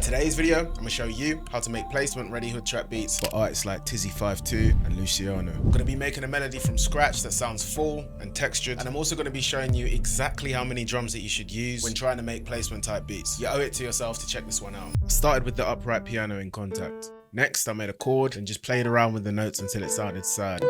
today's video, I'm gonna show you how to make placement ready hood trap beats for artists like Thizzy52 and Luciano. I'm gonna be making a melody from scratch that sounds full and textured, and I'm also gonna be showing you exactly how many drums that you should use when trying to make placement type beats. You owe it to yourself to check this one out. I started with the upright piano in Contact. Next, I made a chord and just played around with the notes until it sounded sad.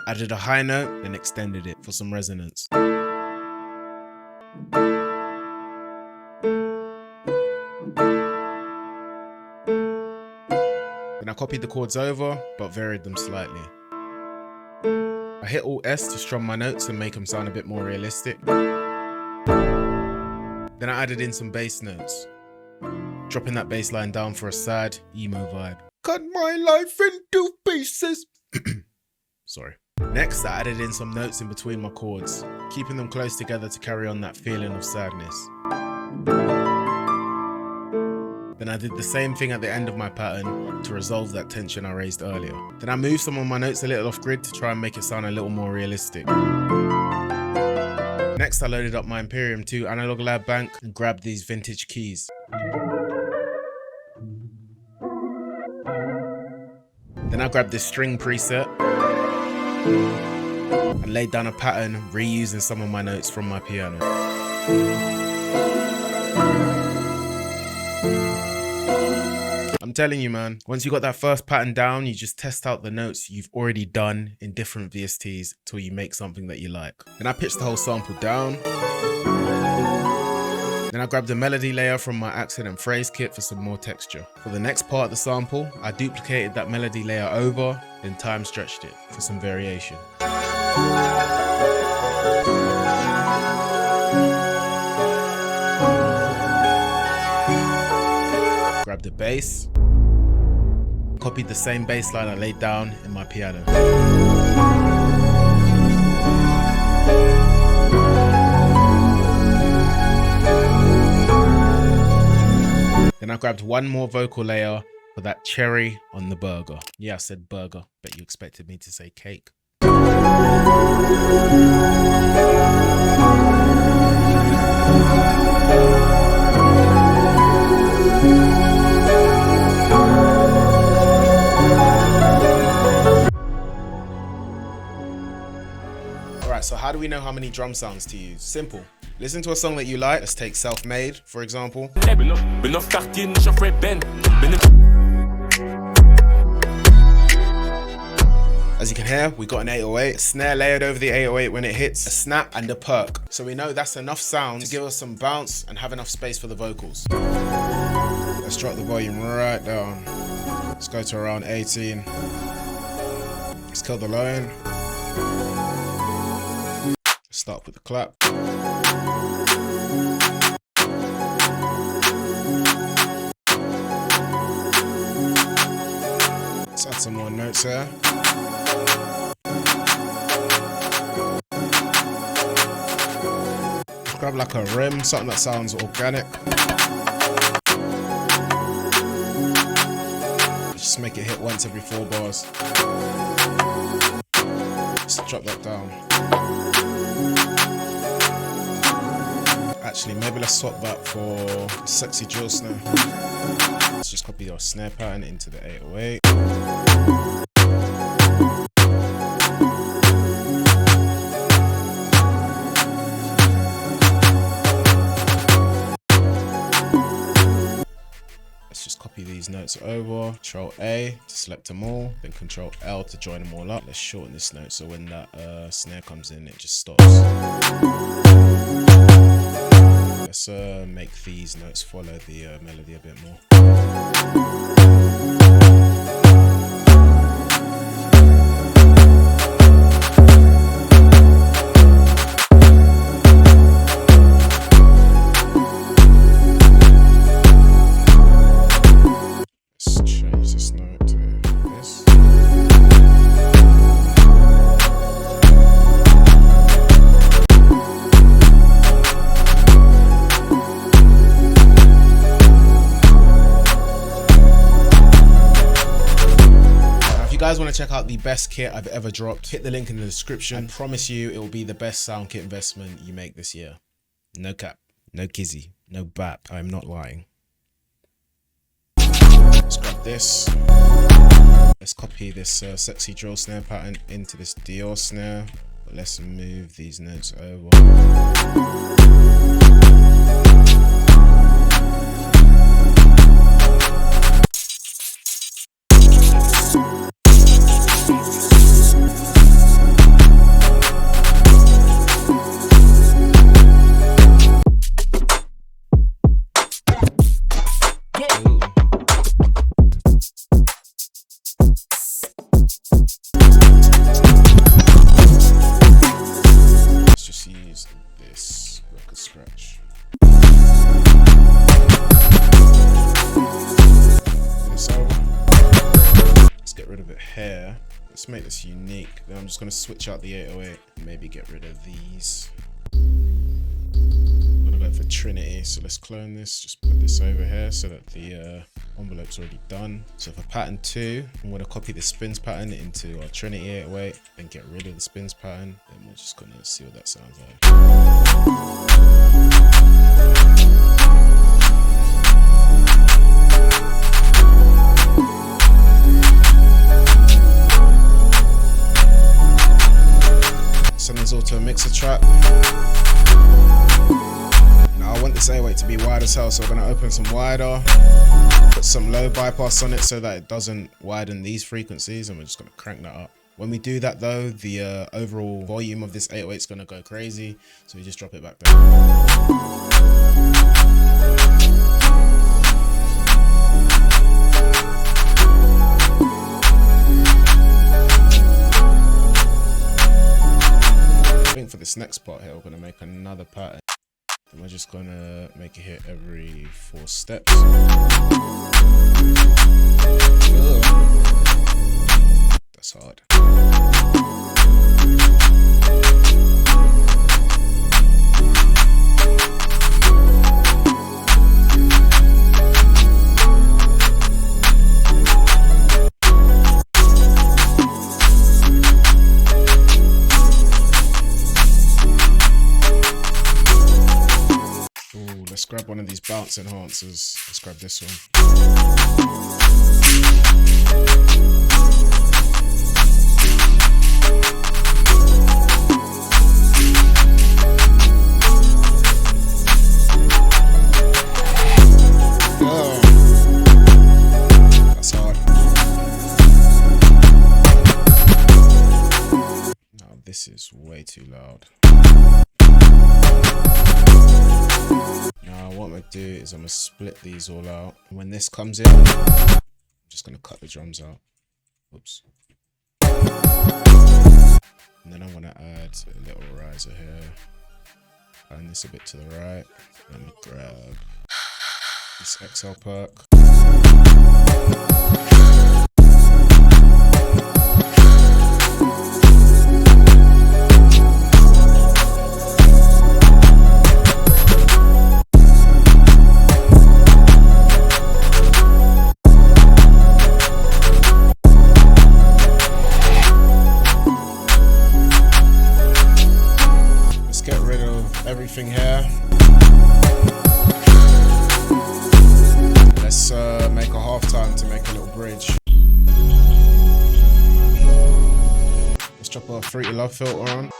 Added a high note, then extended it for some resonance. Then I copied the chords over, but varied them slightly. I hit Alt S to strum my notes and make them sound a bit more realistic. Then I added in some bass notes, dropping that bass line down for a sad, emo vibe. Cut my life into pieces. Sorry. Next, I added in some notes in between my chords, keeping them close together to carry on that feeling of sadness. Then I did the same thing at the end of my pattern to resolve that tension I raised earlier. Then I moved some of my notes a little off grid to try and make it sound a little more realistic. Next, I loaded up my Imperium 2 Analog Lab Bank and grabbed these vintage keys. Then I grabbed this string preset and laid down a pattern reusing some of my notes from my piano. I'm telling you, man, once you got that first pattern down, you just test out the notes you've already done in different VSTs till you make something that you like. Then I pitched the whole sample down. Then I grabbed a melody layer from my accent and phrase kit for some more texture. For the next part of the sample, I duplicated that melody layer over, then time stretched it for some variation. Grabbed the bass, copied the same bass line I laid down in my piano. Then I grabbed one more vocal layer for that cherry on the burger. Yeah, I said burger, but you expected me to say cake. Alright, so how do we know how many drum sounds to use? Simple. Listen to a song that you like. Let's take Self-Made, for example. As you can hear, we got an 808, a snare layered over the 808 when it hits, a snap and a perk. So we know that's enough sound to give us some bounce and have enough space for the vocals. Let's drop the volume right down. Let's go to around 18. Let's kill the line. Let's start with the clap. Let's add some more notes here. Grab like a rim, something that sounds organic. Just make it hit once every 4 bars. Let's drop that down. Actually, maybe let's swap that for a sexy drill snare. Let's just copy our snare pattern into the 808. Just copy these notes over, Control A to select them all, then Control L to join them all up. Let's shorten this note so when that snare comes in, it just stops. Let's make these notes follow the melody a bit more. guys want to check out the best kit I've ever dropped, hit the link in the description. I promise you it will be the best sound kit investment you make this year. No cap, no kizzy, no bat. I'm not lying. Let's grab this. Let's copy this sexy drill snare pattern into this Dior snare. But let's move these notes over. Scratch. Let's get rid of it here. Let's make this unique. Then I'm just going to switch out the 808 and maybe get rid of these. I'm going to go for Trinity, so let's clone this. Just put this over here so that the envelope's already done. So for pattern 2, I'm going to copy the spins pattern into our Trinity 808 and get rid of the spins pattern. Then we're just going to see what that sounds like. Send this all to a mixer track. Now I want this 808 to be wide as hell, so we're going to open some wider, put some low bypass on it so that it doesn't widen these frequencies, and we're just going to crank that up. When we do that though, the overall volume of this 808 is going to go crazy, so we just drop it back down. For this next part here, we're going to make another pattern, and we're just going to make it hit every 4 steps. That's hard. Let's grab one of these bounce enhancers. Let's grab this one. Oh, that's hard. Now this is way too loud. Now what I'm going to do is I'm going to split these all out. When this comes in, I'm just going to cut the drums out. Oops. And then I'm going to add a little riser here. And this a bit to the right. Let me grab this XL perk. Everything here. Let's make a halftime to make a little bridge. Let's drop a Fruity Love filter on.